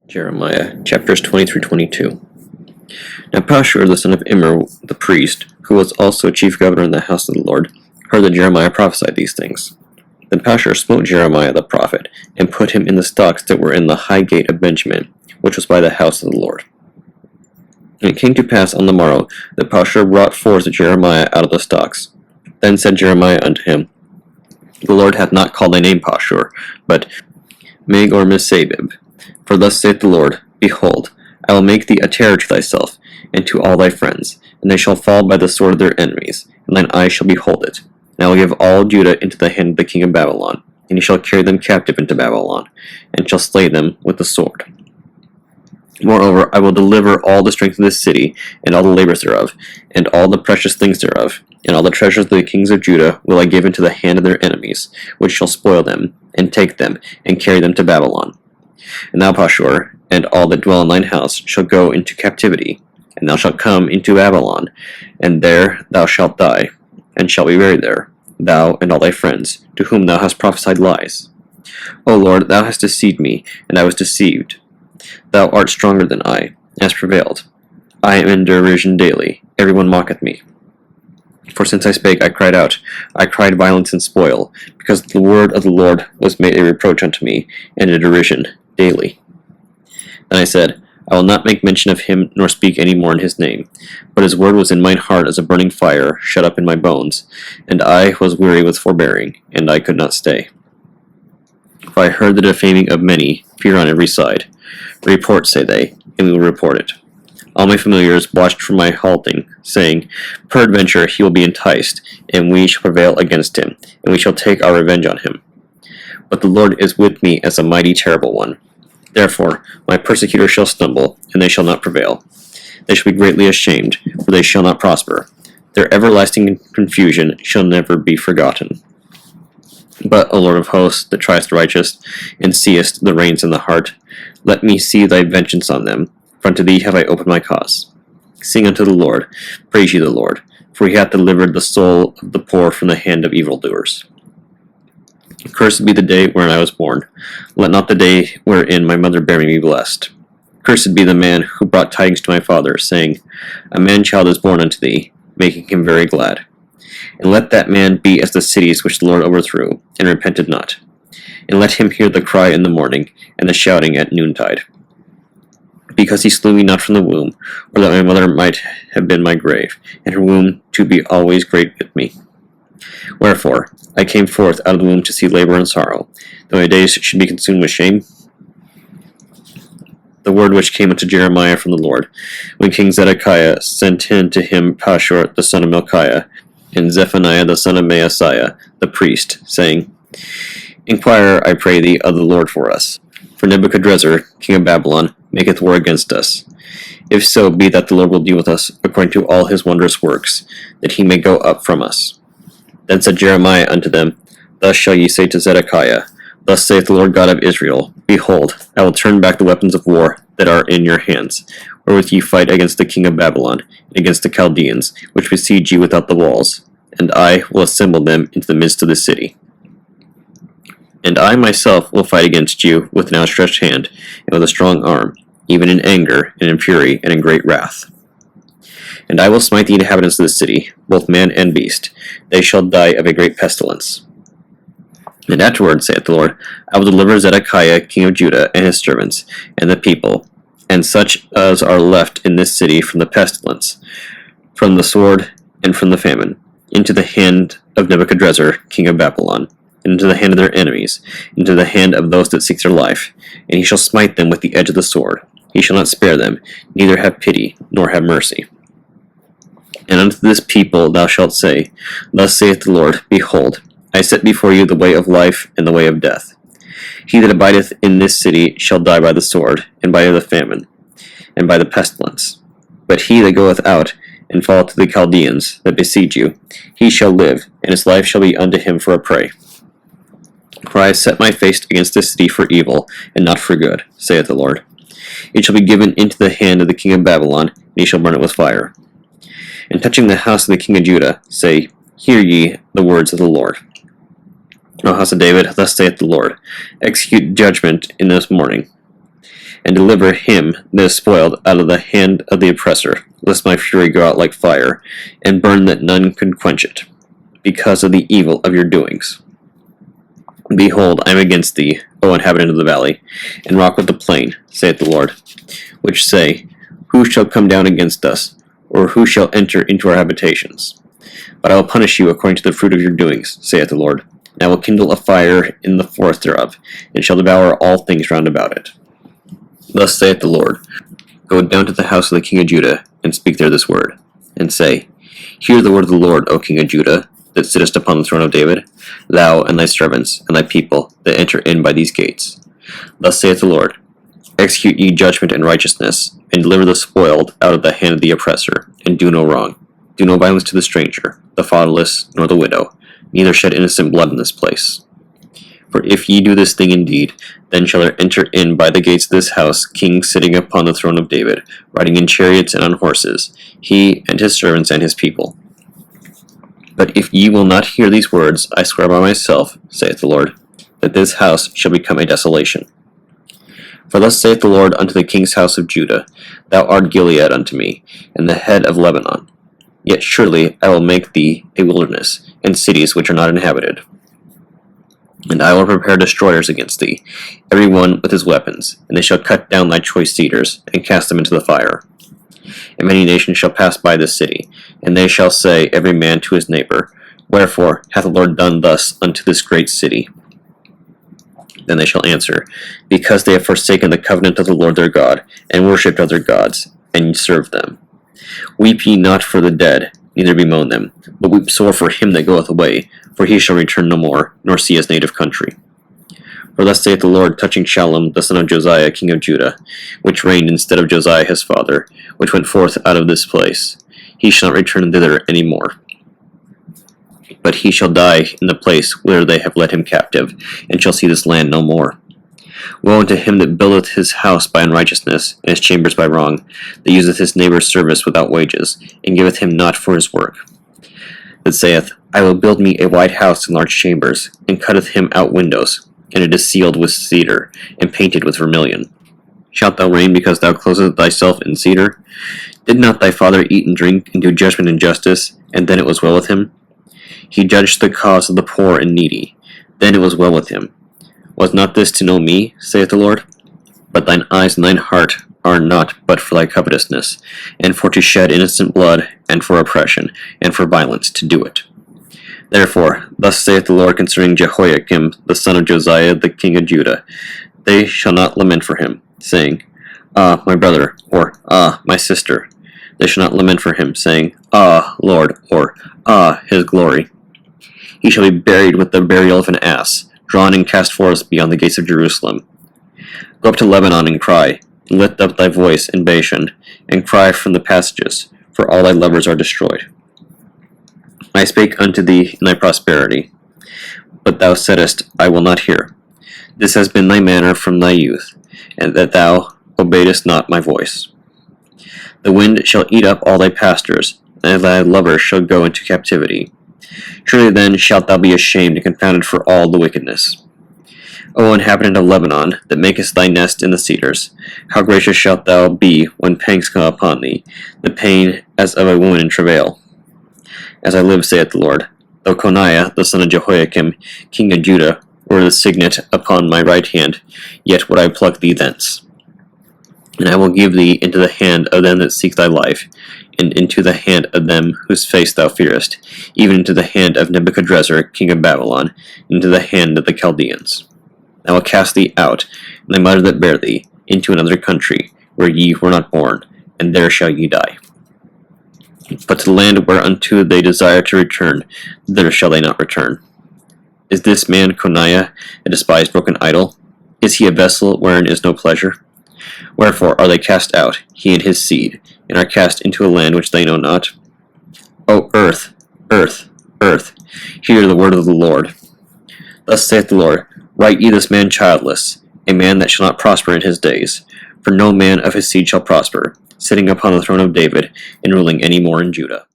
Jeremiah chapters 20 through 22. Now Pashur the son of Immer the priest, who was also chief governor in the house of the Lord, heard that Jeremiah prophesied these things. Then Pashur smote Jeremiah the prophet, and put him in the stocks that were in the high gate of Benjamin, which was by the house of the Lord. And it came to pass on the morrow that Pashur brought forth Jeremiah out of the stocks. Then said Jeremiah unto him, The Lord hath not called thy name Pashur, but Magor-Missabib. For thus saith the Lord, Behold, I will make thee a terror to thyself, and to all thy friends, and they shall fall by the sword of their enemies, and thine eyes shall behold it. And I will give all Judah into the hand of the king of Babylon, and he shall carry them captive into Babylon, and shall slay them with the sword. Moreover, I will deliver all the strength of this city, and all the labors thereof, and all the precious things thereof, and all the treasures of the kings of Judah will I give into the hand of their enemies, which shall spoil them, and take them, and carry them to Babylon. And thou, Pashur, and all that dwell in thine house shall go into captivity, and thou shalt come into Babylon, and there thou shalt die, and shalt be buried there, thou and all thy friends, to whom thou hast prophesied lies. O Lord, thou hast deceived me, and I was deceived. Thou art stronger than I, and hast prevailed. I am in derision daily, every one mocketh me. For since I spake, I cried out, I cried violence and spoil, because the word of the Lord was made a reproach unto me, and a derision daily. Then I said, I will not make mention of him, nor speak any more in his name. But his word was in mine heart as a burning fire, shut up in my bones, and I was weary with forbearing, and I could not stay. For I heard the defaming of many, fear on every side. Report, say they, and we will report it. All my familiars watched for my halting, saying, Peradventure he will be enticed, and we shall prevail against him, and we shall take our revenge on him. But the Lord is with me as a mighty terrible one. Therefore my persecutors shall stumble, and they shall not prevail. They shall be greatly ashamed, for they shall not prosper. Their everlasting confusion shall never be forgotten. But, O Lord of hosts, that triest the righteous, and seest the reins in the heart, let me see thy vengeance on them, for unto thee have I opened my cause. Sing unto the Lord, praise ye the Lord, for he hath delivered the soul of the poor from the hand of evildoers. Cursed be the day wherein I was born. Let not the day wherein my mother bare me be blessed. Cursed be the man who brought tidings to my father, saying, A man-child is born unto thee, making him very glad. And let that man be as the cities which the Lord overthrew, and repented not. And let him hear the cry in the morning, and the shouting at noontide. Because he slew me not from the womb, or that my mother might have been my grave, and her womb to be always great with me. Wherefore I came forth out of the womb to see labor and sorrow, that my days should be consumed with shame. The word which came unto Jeremiah from the Lord, when King Zedekiah sent in to him Pashur the son of Melchiah, and Zephaniah the son of Maaseiah the priest, saying, Inquire, I pray thee, of the Lord for us. For Nebuchadrezzar, king of Babylon, maketh war against us. If so be that the Lord will deal with us according to all his wondrous works, that he may go up from us. Then said Jeremiah unto them, Thus shall ye say to Zedekiah, Thus saith the Lord God of Israel, Behold, I will turn back the weapons of war that are in your hands, wherewith ye fight against the king of Babylon, and against the Chaldeans, which besiege you without the walls, and I will assemble them into the midst of the city. And I myself will fight against you with an outstretched hand, and with a strong arm, even in anger, and in fury, and in great wrath. And I will smite the inhabitants of the city, both man and beast. They shall die of a great pestilence. And afterward, saith the Lord, I will deliver Zedekiah king of Judah, and his servants, and the people, and such as are left in this city from the pestilence, from the sword, and from the famine, into the hand of Nebuchadrezzar king of Babylon, and into the hand of their enemies, into the hand of those that seek their life, and he shall smite them with the edge of the sword. He shall not spare them, neither have pity, nor have mercy. And unto this people thou shalt say, Thus saith the Lord, Behold, I set before you the way of life and the way of death. He that abideth in this city shall die by the sword, and by the famine, and by the pestilence. But he that goeth out, and falleth to the Chaldeans that besiege you, he shall live, and his life shall be unto him for a prey. For I have set my face against this city for evil, and not for good, saith the Lord. It shall be given into the hand of the king of Babylon, and he shall burn it with fire. And touching the house of the king of Judah, say, Hear ye the words of the Lord. O house of David, thus saith the Lord, Execute judgment in this morning. and deliver him that is spoiled out of the hand of the oppressor, lest my fury go out like fire, and burn that none could quench it, because of the evil of your doings. Behold, I am against thee, O inhabitant of the valley, and rock with the plain, saith the Lord, which say, Who shall come down against us, or who shall enter into our habitations? But I will punish you according to the fruit of your doings, saith the Lord. And I will kindle a fire in the forest thereof, and shall devour all things round about it. Thus saith the Lord, Go down to the house of the king of Judah, and speak there this word, and say, Hear the word of the Lord, O king of Judah, that sittest upon the throne of David, thou and thy servants and thy people that enter in by these gates. Thus saith the Lord, Execute ye judgment and righteousness, and deliver the spoiled out of the hand of the oppressor, and do no wrong. Do no violence to the stranger, the fatherless, nor the widow, neither shed innocent blood in this place. For if ye do this thing indeed, then shall there enter in by the gates of this house kings sitting upon the throne of David, riding in chariots and on horses, he and his servants and his people. But if ye will not hear these words, I swear by myself, saith the Lord, that this house shall become a desolation. For thus saith the Lord unto the king's house of Judah, Thou art Gilead unto me, and the head of Lebanon. Yet surely I will make thee a wilderness, and cities which are not inhabited. And I will prepare destroyers against thee, every one with his weapons, and they shall cut down thy choice cedars, and cast them into the fire. And many nations shall pass by this city, and they shall say every man to his neighbor, Wherefore hath the Lord done thus unto this great city? Then they shall answer, Because they have forsaken the covenant of the Lord their God, and worshipped other gods, and served them. Weep ye not for the dead, neither bemoan them, but weep sore for him that goeth away, for he shall return no more, nor see his native country. For thus saith the Lord touching Shallum, the son of Josiah, king of Judah, which reigned instead of Josiah his father, which went forth out of this place. He shall not return thither any more, but he shall die in the place whither they have led him captive, and shall see this land no more. Woe unto him that buildeth his house by unrighteousness, and his chambers by wrong, that useth his neighbour's service without wages, and giveth him not for his work. That saith, I will build me a wide house and large chambers, and cutteth him out windows, and it is sealed with cedar, and painted with vermilion. Shalt thou reign because thou closest thyself in cedar? Did not thy father eat and drink, and do judgment and justice, and then it was well with him? He judged the cause of the poor and needy, then it was well with him. Was not this to know me, saith the Lord? But thine eyes and thine heart are not but for thy covetousness, and for to shed innocent blood, and for oppression, and for violence to do it. Therefore, thus saith the Lord concerning Jehoiakim, the son of Josiah, the king of Judah, They shall not lament for him, saying, Ah, my brother, or Ah, my sister. They shall not lament for him, saying, Ah, Lord, or Ah, his glory. He shall be buried with the burial of an ass, drawn and cast forth beyond the gates of Jerusalem. Go up to Lebanon and cry, and lift up thy voice in Bashan, and cry from the passages, for all thy lovers are destroyed. I spake unto thee in thy prosperity, but thou saidst, I will not hear. This has been thy manner from thy youth, and that thou obeyedst not my voice. The wind shall eat up all thy pastors, and thy lovers shall go into captivity. Truly then shalt thou be ashamed and confounded for all the wickedness. O inhabitant of Lebanon, that makest thy nest in the cedars, how gracious shalt thou be when pangs come upon thee, the pain as of a woman in travail. As I live, saith the Lord, though Coniah, the son of Jehoiakim, king of Judah, were the signet upon my right hand, yet would I pluck thee thence. And I will give thee into the hand of them that seek thy life, and into the hand of them whose face thou fearest, even into the hand of Nebuchadrezzar, king of Babylon, and into the hand of the Chaldeans. I will cast thee out, and thy mother that bare thee, into another country, where ye were not born, and there shall ye die. But to the land whereunto they desire to return, thither shall they not return. Is this man Coniah a despised broken idol? Is he a vessel wherein is no pleasure? Wherefore are they cast out, he and his seed, and are cast into a land which they know not? O earth, earth, earth, hear the word of the Lord. Thus saith the Lord, Write ye this man childless, a man that shall not prosper in his days, for no man of his seed shall prosper, sitting upon the throne of David, and ruling any more in Judah.